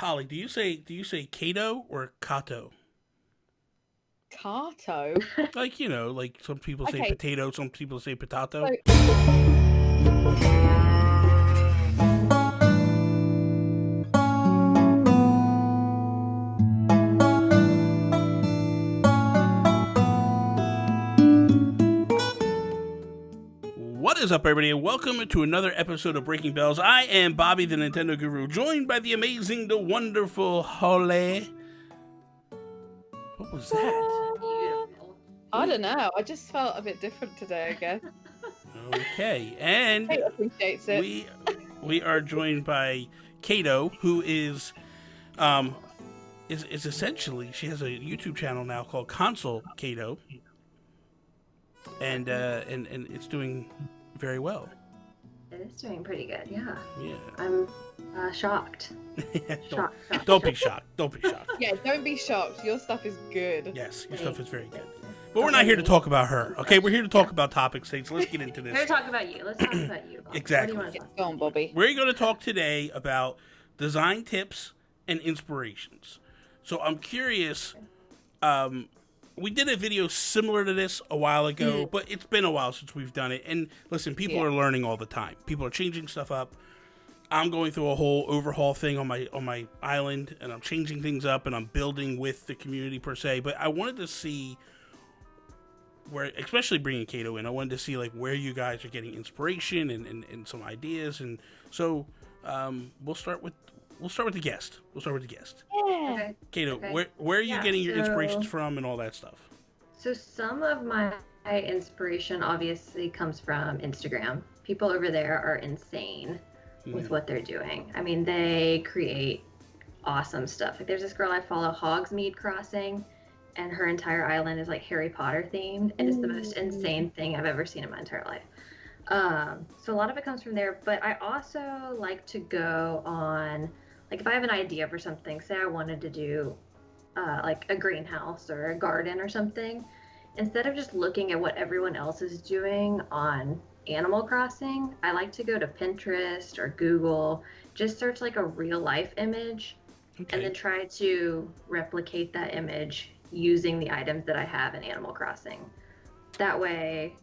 Holly, do you say Caito or Cato? Cato. Like, like some people say Okay, potato, some people say potato. so What is up, everybody, and welcome to another episode of Breaking Bells. I am Bobby, the Nintendo Guru, joined by the amazing, the wonderful Holly. What was that? Beautiful. I don't know. I just felt a bit different today, I guess. Okay, and Kate appreciates it. we are joined by Caito, who is essentially, she has a YouTube channel now called Console Caito, and it's doing very well. It is doing pretty good, yeah. Yeah. I'm shocked. Don't be shocked. Don't be shocked. Yeah, don't be shocked. Your stuff is good. Yes, your stuff is very good. But we're not here to talk about her, okay? We're here to talk about topics, so let's get into this. We're talk about you. Let's talk about you. Bob. Exactly. What do you want to talk Go on, Bobby. We're going to talk today about design tips and inspirations. So I'm curious, we did a video similar to this a while ago, but it's been a while since we've done it. And listen, people are learning all the time. People are changing stuff up. I'm going through a whole overhaul thing on my island, and I'm changing things up, and I'm building with the community per se. But I wanted to see where, especially bringing Caito in, I wanted to see like where you guys are getting inspiration and some ideas. And so we'll start with the guest. Yeah. Okay. Caito, Okay. where are you Yeah, getting your so- inspirations from and all that stuff? So some of my inspiration obviously comes from Instagram. People over there are insane with what they're doing. I mean, they create awesome stuff. Like there's this girl I follow, Hogsmeade Crossing, and her entire island is like Harry Potter themed, and it's the most insane thing I've ever seen in my entire life. So a lot of it comes from there, but I also like to go on, like if I have an idea for something, say I wanted to do like a greenhouse or a garden or something, instead of just looking at what everyone else is doing on Animal Crossing, I like to go to Pinterest or Google, just search like a real life image, and then try to replicate that image using the items that I have in Animal Crossing. That way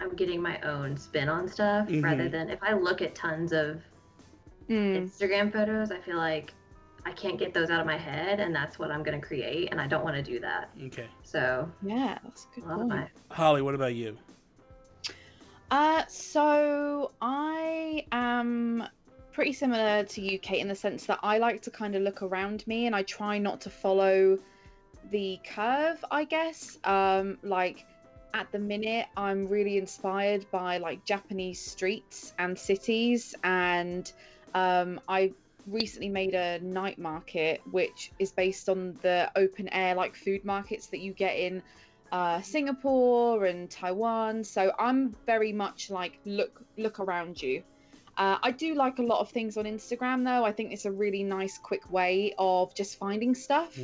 I'm getting my own spin on stuff rather than if I look at tons of Instagram photos, I feel like I can't get those out of my head, and that's what I'm going to create, and I don't want to do that. Okay. So, Yeah, that's a good a lot of point. my Holly, what about you? So I am pretty similar to you, Kate, in the sense that I like to kind of look around me and I try not to follow the curve, I guess. Like at the minute, I'm really inspired by like Japanese streets and cities, and I recently made a night market which is based on the open air like food markets that you get in Singapore and Taiwan. So I'm very much like look around you. I do like a lot of things on Instagram though. I think it's a really nice quick way of just finding stuff.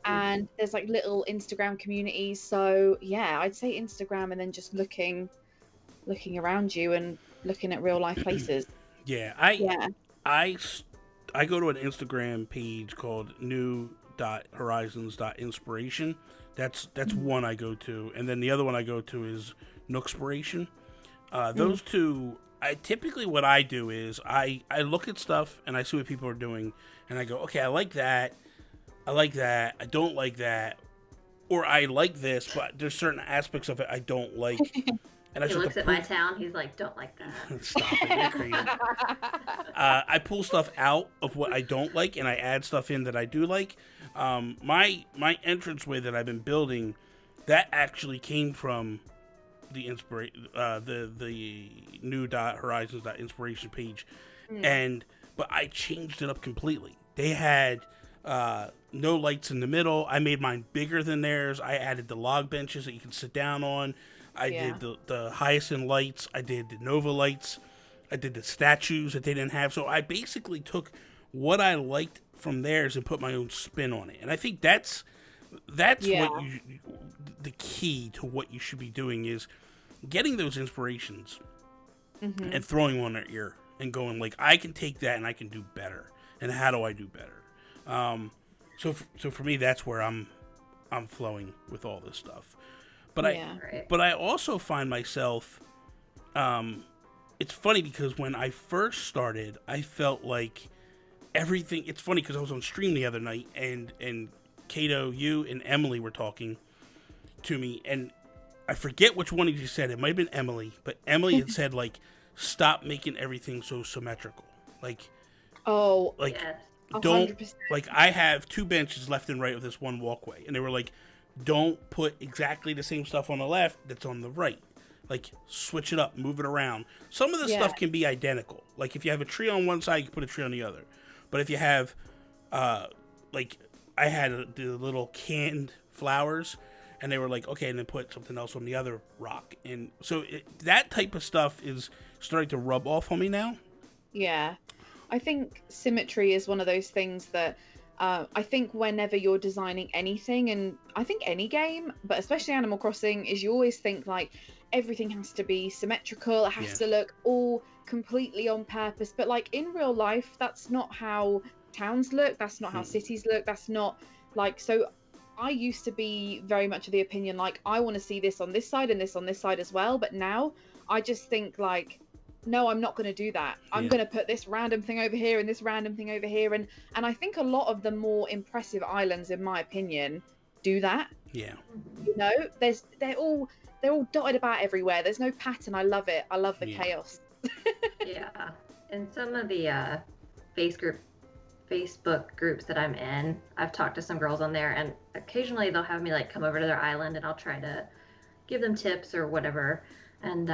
And there's like little Instagram communities. So yeah, I'd say Instagram and then just looking around you and looking at real life places. Yeah, I go to an Instagram page called new.horizons.inspiration. That's one I go to, and then the other one I go to is Nookspiration. Those two, I typically what I do is I look at stuff and I see what people are doing, and I go, okay, I like that, I don't like that, or I like this, but there's certain aspects of it I don't like. And he looks at my town, he's like, don't like that. Stop it, you're crazy. I pull stuff out of what I don't like, and I add stuff in that I do like. My entranceway that I've been building, that actually came from the new.horizons.inspiration page, but I changed it up completely. They had no lights in the middle. I made mine bigger than theirs. I added the log benches that you can sit down on. I did the hyacinth lights. I did the Nova lights. I did the statues that they didn't have. So I basically took what I liked from theirs and put my own spin on it. And I think that's what the key to what you should be doing is getting those inspirations and throwing one at your ear and going like, I can take that and I can do better. And how do I do better? So for me, that's where I'm flowing with all this stuff. But Right. I also find myself, it's funny because when I first started, I felt like everything. It's funny because I was on stream the other night, and Caito, you and Emily were talking to me, and I forget which one of you said it. Might have been Emily, but Emily had said like, "Stop making everything so symmetrical." Like Yes. don't 100%. like I have two benches left and right of this one walkway, and they were like, "Don't put exactly the same stuff on the left that's on the right. Like switch it up, move it around." Some of the stuff can be identical. Like if you have a tree on one side, you can put a tree on the other. But if you have, like I had the little canned flowers, and they were like, okay, and then put something else on the other rock. And so that type of stuff is starting to rub off on me now. Yeah. I think symmetry is one of those things that I think whenever you're designing anything, and I think any game, but especially Animal Crossing, is you always think like everything has to be symmetrical, it has to look all completely on purpose. But like in real life, that's not how towns look, that's not how cities look, that's not like, so I used to be very much of the opinion like I want to see this on this side and this on this side as well, but now I just think like, no, I'm not going to do that. I'm going to put this random thing over here and this random thing over here, and I think a lot of the more impressive islands, in my opinion, do that. Yeah. You know, they're all dotted about everywhere. There's no pattern. I love it. I love the chaos. Yeah. In some of the Facebook groups that I'm in, I've talked to some girls on there, and occasionally they'll have me like come over to their island, and I'll try to give them tips or whatever. And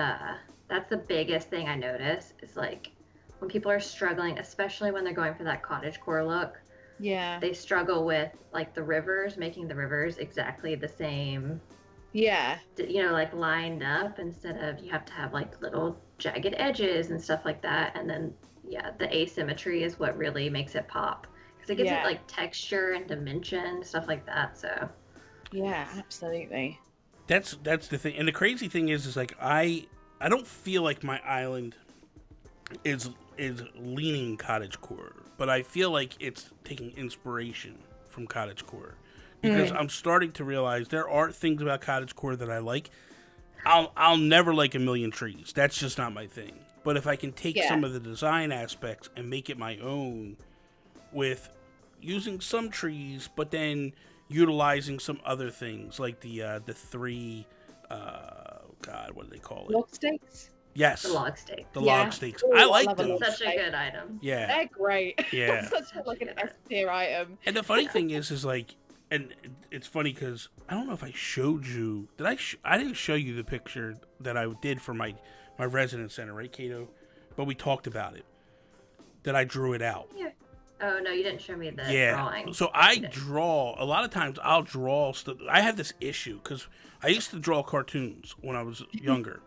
that's the biggest thing I notice is like when people are struggling, especially when they're going for that cottagecore look. Yeah. They struggle with like the rivers, making the rivers exactly the same. Yeah. You know, like lined up instead of you have to have like little jagged edges and stuff like that. And then the asymmetry is what really makes it pop because it gives it like texture and dimension, stuff like that. So yeah, absolutely. That's the thing, and the crazy thing is like I don't feel like my island is leaning cottagecore, but I feel like it's taking inspiration from cottagecore because I'm starting to realize there are things about cottagecore that I like. I'll never like a million trees. That's just not my thing. But if I can take some of the design aspects and make it my own with using some trees, but then utilizing some other things like the three what do they call it? Log stakes? Yes. the log stake. The log stakes. Ooh, I like love a those. log Such a good item. Yeah. They're great. Yeah. Such like an S tier item. And the funny thing is like, and it's funny because I don't know if I showed you. Did I? I didn't show you the picture that I did for my residence center, right, Caito? But we talked about it. That I drew it out. Yeah. Oh no, you didn't show me the drawing. So I draw. A lot of times I'll draw stuff. I have this issue because I used to draw cartoons when I was younger,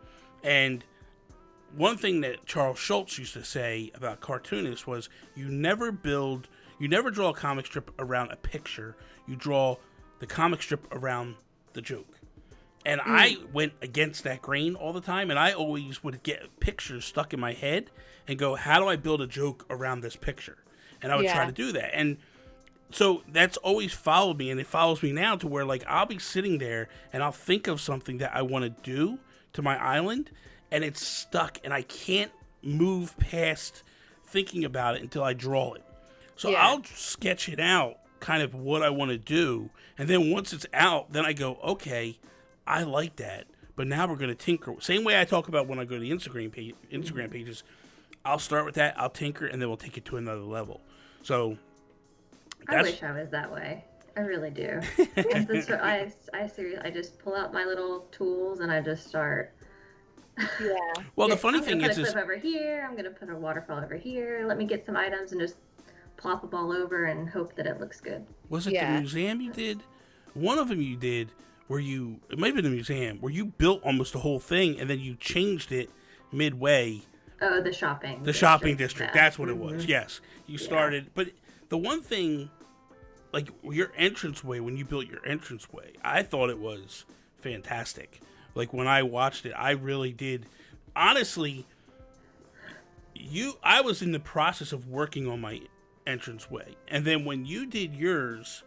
and one thing that Charles Schultz used to say about cartoonists was you never draw a comic strip around a picture. You draw the comic strip around the joke. And I went against that grain all the time, and I always would get pictures stuck in my head and go, how do I build a joke around this picture? And I would try to do that. And so that's always followed me, and it follows me now to where, like, I'll be sitting there, and I'll think of something that I want to do to my island, and it's stuck, and I can't move past thinking about it until I draw it. So I'll sketch it out, kind of what I want to do, and then once it's out, then I go, okay, I like that, but now we're going to tinker. Same way I talk about when I go to the Instagram pages. I'll start with that, I'll tinker, and then we'll take it to another level. So I wish I was that way. I really do. I seriously, I just pull out my little tools and I just start. Yeah. Well, the funny thing is, is, I'm gonna put a cliff over here. I'm gonna put a waterfall over here. Let me get some items and just plop them all over and hope that it looks good. Was it the museum you did? One of them you did where it might have been the museum where you built almost the whole thing and then you changed it midway. Oh, the shopping. The shopping district. That's what it was. Yes, you started, but the one thing, like your entranceway, when you built your entranceway, I thought it was fantastic. Like when I watched it, I really did. Honestly, I was in the process of working on my entranceway. And then when you did yours,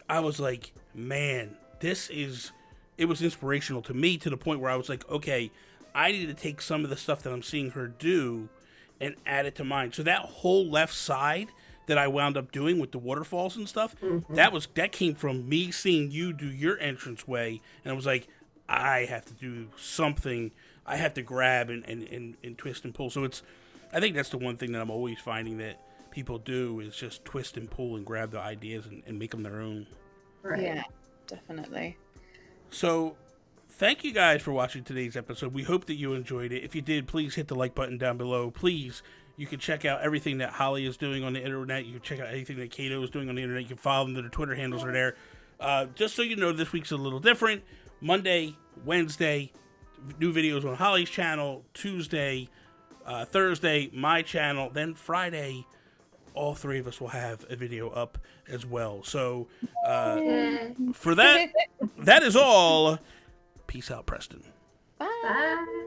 I was like, man, it was inspirational to me, to the point where I was like, okay, I need to take some of the stuff that I'm seeing her do and add it to mine. So that whole left side that I wound up doing with the waterfalls and stuff, that came from me seeing you do your entranceway, and I was like, I have to do something. I have to grab and twist and pull. So I think that's the one thing that I'm always finding that people do is just twist and pull and grab the ideas and make them their own. Right. Yeah, definitely. So thank you guys for watching today's episode. We hope that you enjoyed it. If you did, please hit the like button down below. Please, you can check out everything that Holly is doing on the internet. You can check out anything that Caito is doing on the internet. You can follow them. Their Twitter handles are there. Just so you know, this week's a little different. Monday, Wednesday, new videos on Holly's channel. Tuesday, Thursday, my channel. Then Friday, all three of us will have a video up as well. So for that is all. Peace out, Preston. Bye. Bye.